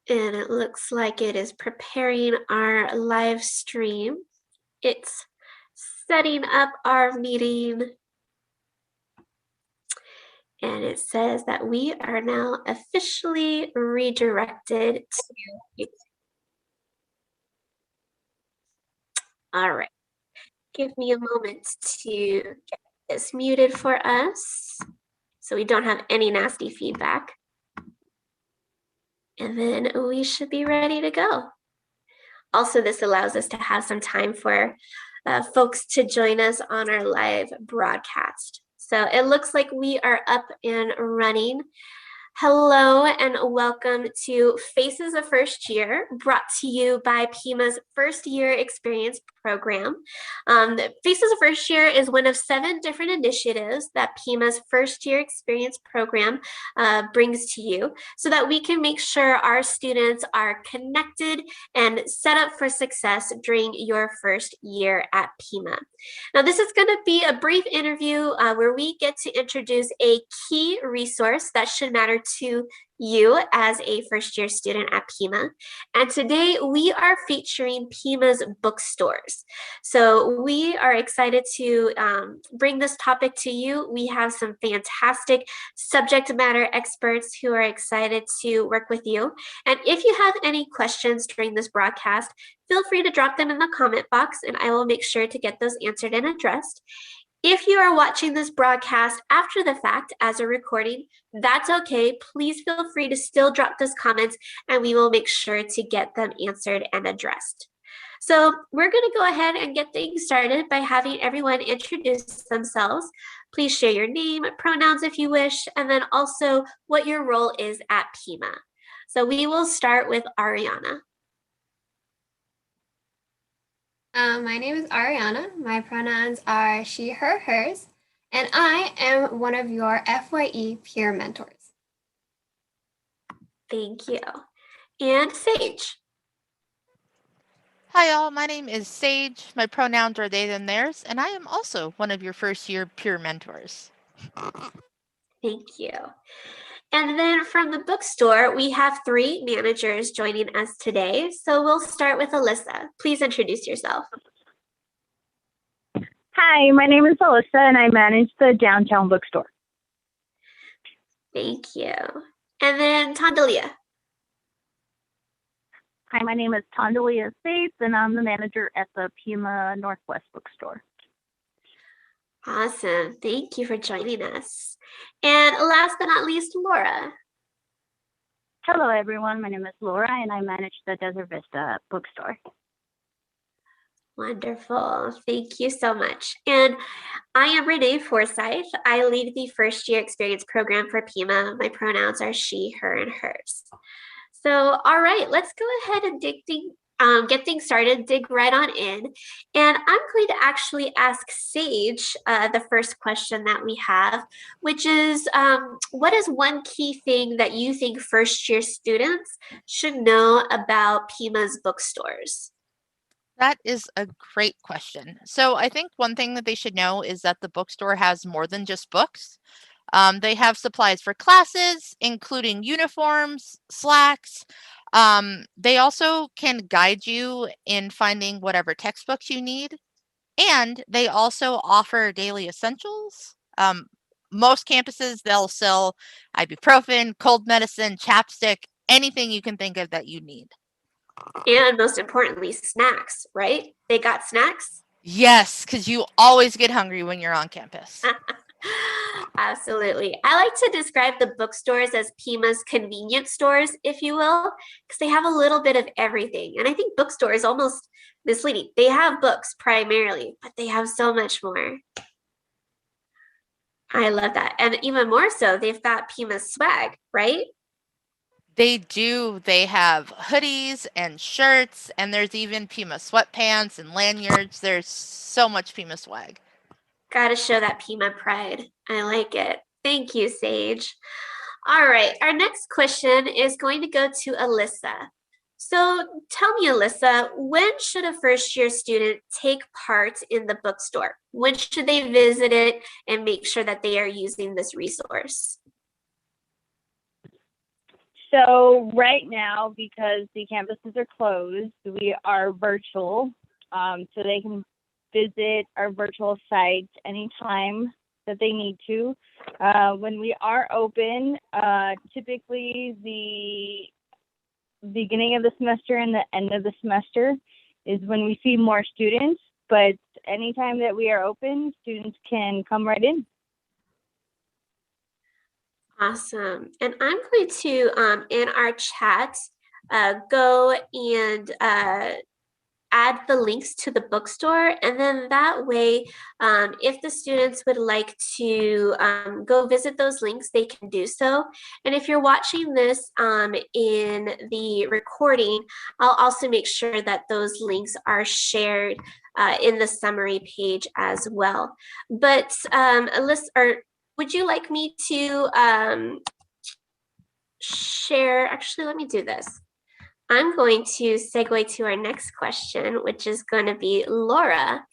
And it looks like it is preparing our live stream. It's setting up our meeting. And it says that we are now officially redirected to. All right. Give me a moment to get this muted for us so we don't have any nasty feedback. And then we should be ready to go. Also, this allows us to have some time for folks to join us on our live broadcast. So it looks like we are up and running. Hello and welcome to Faces of First Year, brought to you by Pima's First Year Experience Program. Faces of First Year is one of 7 different initiatives that Pima's First Year Experience Program brings to you so that we can make sure our students are connected and set up for success during your first year at Pima. Now, this is going to be a brief interview where we get to introduce a key resource that should matter to you as a first-year student at Pima. And today we are featuring Pima's bookstores. So we are excited to bring this topic to you. We have some fantastic subject matter experts who are excited to work with you. And if you have any questions during this broadcast, feel free to drop them in the comment box and I will make sure to get those answered and addressed. If you are watching this broadcast after the fact as a recording, that's okay. Please feel free to still drop those comments and we will make sure to get them answered and addressed. So we're going to go ahead and get things started by having everyone introduce themselves. Please share your name, pronouns if you wish, and then also what your role is at Pima. So we will start with Ariana. My name is Ariana. My pronouns are she, her, hers, and I am one of your FYE peer mentors. Thank you. And Sage. Hi all, my name is Sage. My pronouns are they, them, theirs, and I am also one of your first year peer mentors. Thank you. And then from the bookstore, we have 3 managers joining us today. So we'll start with Alyssa. Please introduce yourself. Hi, my name is Alyssa and I manage the downtown bookstore. Thank you. And then Tondalia. Hi, my name is Tondalia States and I'm the manager at the Pima Northwest bookstore. Awesome. Thank you for joining us. And last but not least, Laura. Hello, everyone. My name is Laura and I manage the Desert Vista bookstore. Wonderful. Thank you so much. And I am Renee Forsyth. I lead the first year experience program for Pima. My pronouns are she, her, and hers. So, all right, let's go ahead and get things started, dig right on in. And I'm going to actually ask Sage the first question that we have, which is, what is one key thing that you think first year students should know about Pima's bookstores? That is a great question. So I think one thing that they should know is that the bookstore has more than just books. They have supplies for classes, including uniforms, slacks. They also can guide you in finding whatever textbooks you need. And they also offer daily essentials. Most campuses, they'll sell ibuprofen, cold medicine, chapstick, anything you can think of that you need. And most importantly, snacks, right? They got snacks? Yes, because you always get hungry when you're on campus. Absolutely. I like to describe the bookstores as Pima's convenience stores, if you will, because they have a little bit of everything. And I think bookstore is almost misleading. They have books primarily, but they have so much more. I love that. And even more so, they've got Pima's swag, right? They do. They have hoodies and shirts, and there's even Pima sweatpants and lanyards. There's so much Pima swag. Gotta show that Pima pride. I like it. Thank you, Sage. All right, our next question is going to go to Alyssa. So tell me, Alyssa, when should a first year student take part in the bookstore? When should they visit it and make sure that they are using this resource? So right now, because the campuses are closed, we are virtual. So they can visit our virtual sites anytime that they need to. When we are open, typically the beginning of the semester and the end of the semester is when we see more students. But anytime that we are open, students can come right in. Awesome. And I'm going to, in our chat, go and add the links to the bookstore. And then that way, if the students would like to go visit those links, they can do so. And if you're watching this in the recording, I'll also make sure that those links are shared in the summary page as well. But would you like me to share? Actually, let me do this. I'm going to segue to our next question, which is going to be Laura.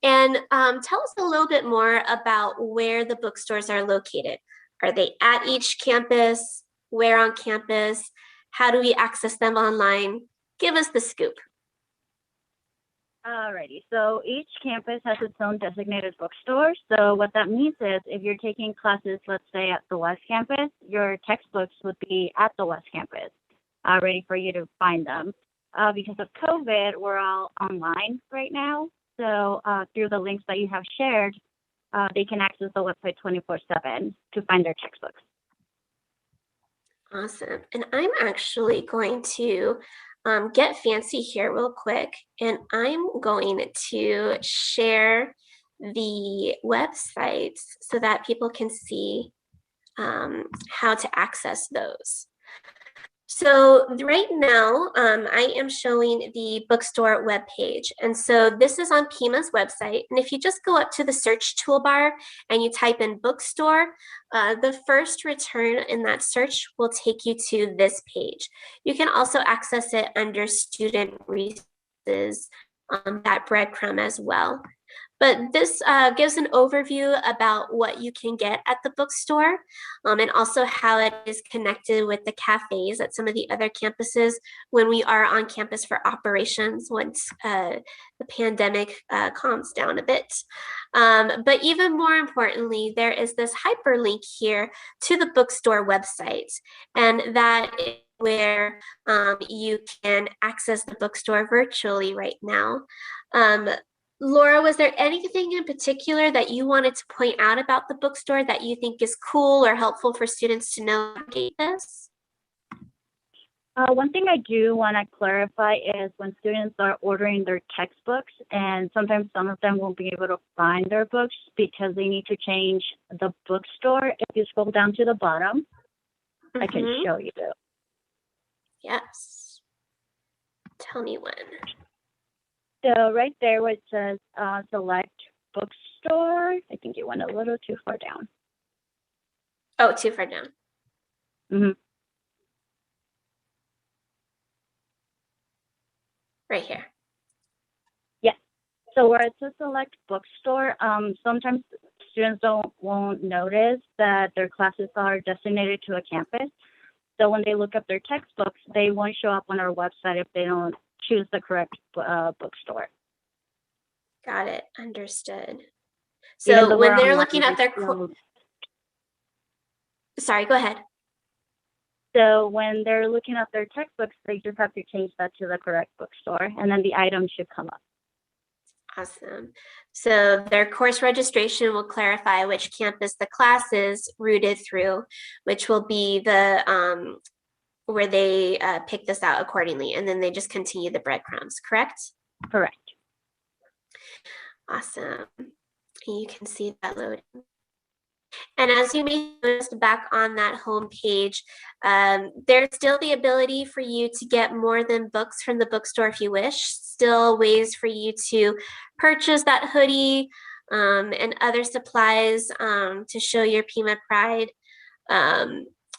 And tell us a little bit more about where the bookstores are located. Are they at each campus? Where on campus? How do we access them online? Give us the scoop. Alrighty, so each campus has its own designated bookstore. So what that means is if you're taking classes, let's say at the West Campus, your textbooks would be at the West Campus, ready for you to find them. Because of COVID, we're all online right now. So through the links that you have shared, they can access the website 24/7 to find their textbooks. Awesome. And I'm actually going to get fancy here real quick, and I'm going to share the websites so that people can see how to access those. So right now, I am showing the bookstore webpage. And so this is on Pima's website. And if you just go up to the search toolbar and you type in bookstore, the first return in that search will take you to this page. You can also access it under student resources, that breadcrumb as well. But this gives an overview about what you can get at the bookstore, and also how it is connected with the cafes at some of the other campuses when we are on campus for operations once the pandemic calms down a bit. But even more importantly, there is this hyperlink here to the bookstore website, and that is where you can access the bookstore virtually right now. Laura, was there anything in particular that you wanted to point out about the bookstore that you think is cool or helpful for students to know about this? One thing I do want to clarify is when students are ordering their textbooks, and sometimes some of them won't be able to find their books because they need to change the bookstore. If you scroll down to the bottom, I can show you. Yes. Tell me when. So right there where it says select bookstore, I think you went a little too far down. Oh, too far down. Mm-hmm. Right here. Yes. So where it says select bookstore, sometimes students won't notice that their classes are designated to a campus. So when they look up their textbooks, they won't show up on our website if they don't choose the correct bookstore. Got it. Understood. So when they're looking at their, sorry, go ahead. So when they're looking at their textbooks, they just have to change that to the correct bookstore, and then the item should come up. Awesome. So their course registration will clarify which campus the class is routed through, which will be the where they pick this out accordingly, and then they just continue the breadcrumbs, correct? Correct. Awesome. You can see that loading. And as you may notice back on that home page, there's still the ability for you to get more than books from the bookstore if you wish. Still ways for you to purchase that hoodie and other supplies to show your Pima pride.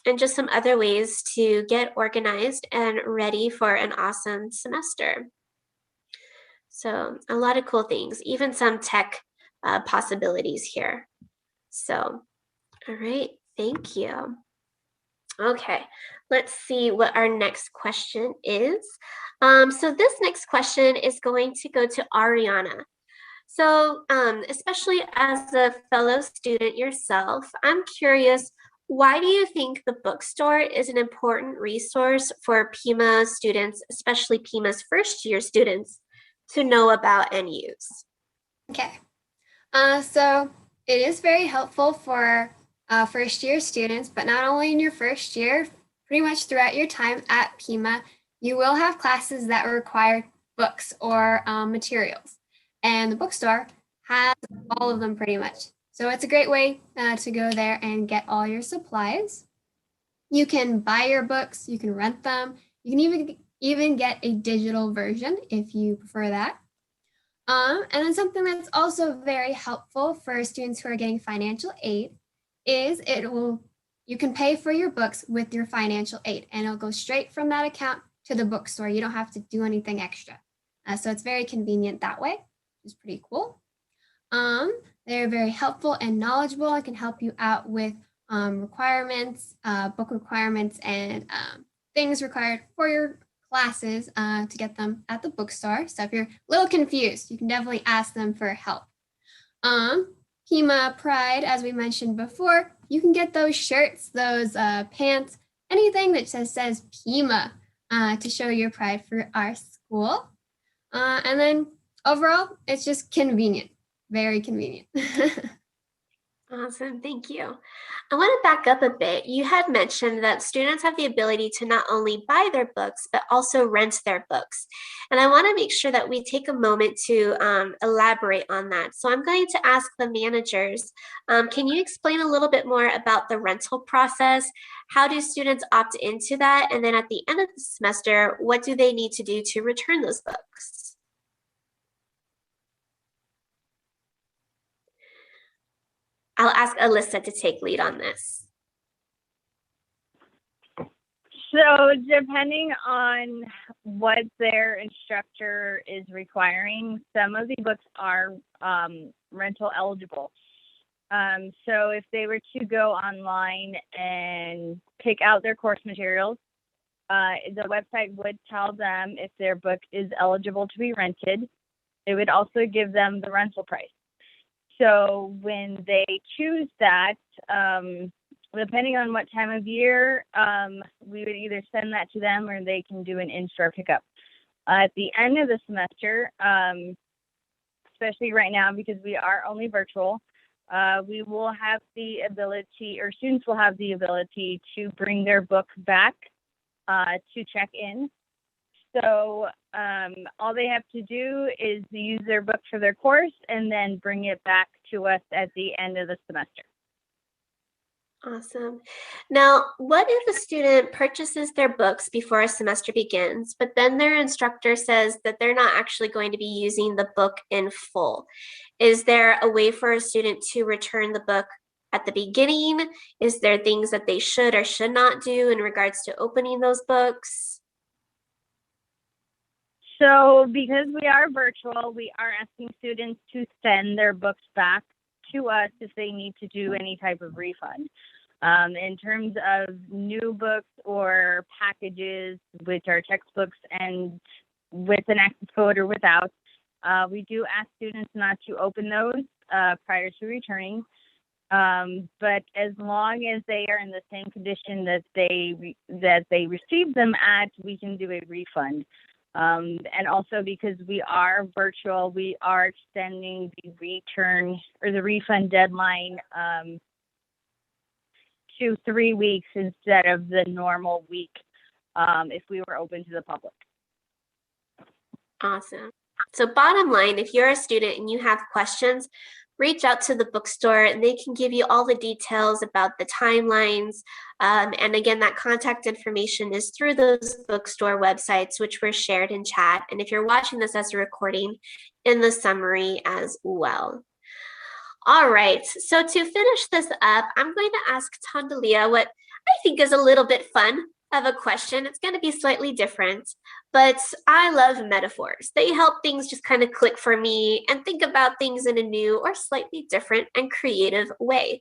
And just some other ways to get organized and ready for an awesome semester. So a lot of cool things, even some tech possibilities here. So, all right, thank you. Okay, let's see what our next question is. So this next question is going to go to Ariana. So, especially as a fellow student yourself, I'm curious, why do you think the bookstore is an important resource for Pima students, especially Pima's first year students, to know about and use? Okay. So it is very helpful for first year students, but not only in your first year, pretty much throughout your time at Pima, you will have classes that require books or materials. And the bookstore has all of them pretty much. So it's a great way to go there and get all your supplies. You can buy your books, you can rent them, you can even get a digital version if you prefer that. And then something that's also very helpful for students who are getting financial aid is you can pay for your books with your financial aid and it'll go straight from that account to the bookstore. You don't have to do anything extra. So it's very convenient that way, which is pretty cool. They're very helpful and knowledgeable and can help you out with requirements, book requirements, and things required for your classes to get them at the bookstore. So if you're a little confused, you can definitely ask them for help. Pima Pride, as we mentioned before, you can get those shirts, those pants, anything that says Pima to show your pride for our school. And then overall, it's just convenient, very convenient. Awesome, thank you. I want to back up a bit. You had mentioned that students have the ability to not only buy their books, but also rent their books. And I want to make sure that we take a moment to elaborate on that. So I'm going to ask the managers, can you explain a little bit more about the rental process? How do students opt into that? And then at the end of the semester, what do they need to do to return those books? I'll ask Alyssa to take lead on this. So depending on what their instructor is requiring, some of the books are rental eligible. So if they were to go online and pick out their course materials, the website would tell them if their book is eligible to be rented. It would also give them the rental price. So when they choose that, depending on what time of year, we would either send that to them or they can do an in-store pickup. At the end of the semester, especially right now because we are only virtual, we will have the ability, or students will have the ability to bring their book back to check in. So all they have to do is use their book for their course and then bring it back to us at the end of the semester. Awesome. Now, what if a student purchases their books before a semester begins, but then their instructor says that they're not actually going to be using the book in full? Is there a way for a student to return the book at the beginning? Is there things that they should or should not do in regards to opening those books? So because we are virtual, we are asking students to send their books back to us if they need to do any type of refund. In terms of new books or packages, which are textbooks and with an access code or without, we do ask students not to open those prior to returning. But as long as they are in the same condition that they received them at, we can do a refund. And also because we are virtual, we are extending the return or the refund deadline to 3 weeks instead of the normal week if we were open to the public. Awesome. So bottom line, if you're a student and you have questions, reach out to the bookstore and they can give you all the details about the timelines. And again, that contact information is through those bookstore websites, which were shared in chat. And if you're watching this as a recording, in the summary as well. All right, so to finish this up, I'm going to ask Tandalia what I think is a little bit fun of a question. It's going to be slightly different, but I love metaphors. They help things just kind of click for me and think about things in a new or slightly different and creative way.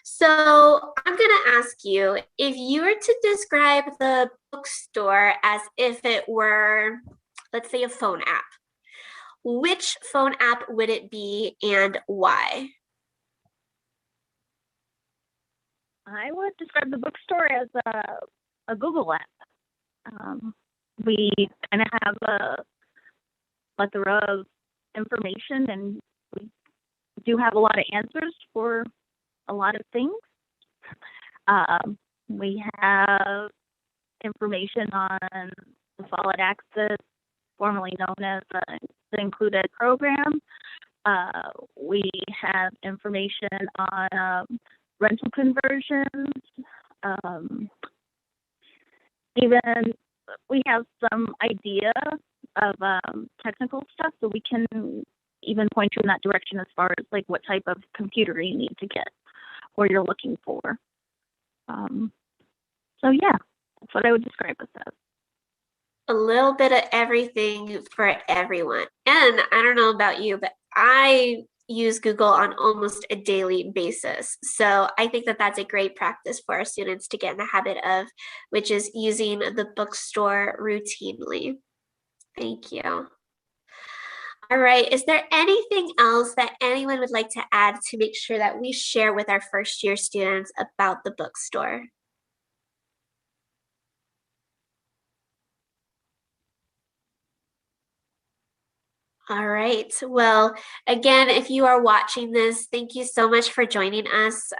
So I'm going to ask you, if you were to describe the bookstore as if it were, let's say, a phone app, which phone app would it be and why? I would describe the bookstore as a Google app. We kind of have a plethora of information, and we do have a lot of answers for a lot of things. We have information on the Solid Access, formerly known as the Included program. We have information on rental conversions. Even we have some idea of technical stuff, so we can even point you in that direction as far as like what type of computer you need to get or you're looking for. So yeah, that's what I would describe this as. A little bit of everything for everyone. And I don't know about you, but I use Google on almost a daily basis. So I think that that's a great practice for our students to get in the habit of, which is using the bookstore routinely. Thank you. All right, is there anything else that anyone would like to add to make sure that we share with our first year students about the bookstore? All right. Well, again, if you are watching this, thank you so much for joining us.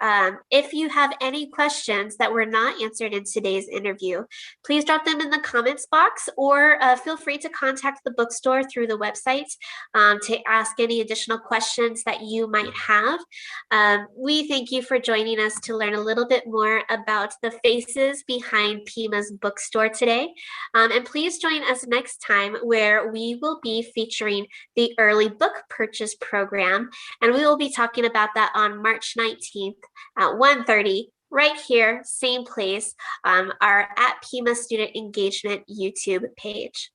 If you have any questions that were not answered in today's interview, please drop them in the comments box or feel free to contact the bookstore through the website to ask any additional questions that you might have. We thank you for joining us to learn a little bit more about the faces behind Pima's bookstore today. And please join us next time where we will be featuring the early book purchase program. And we will be talking about that on March 19th at 1:30, right here, same place, our at Pima Student Engagement YouTube page.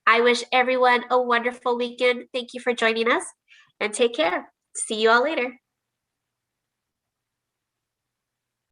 I wish everyone a wonderful weekend. Thank you for joining us and take care. See you all later.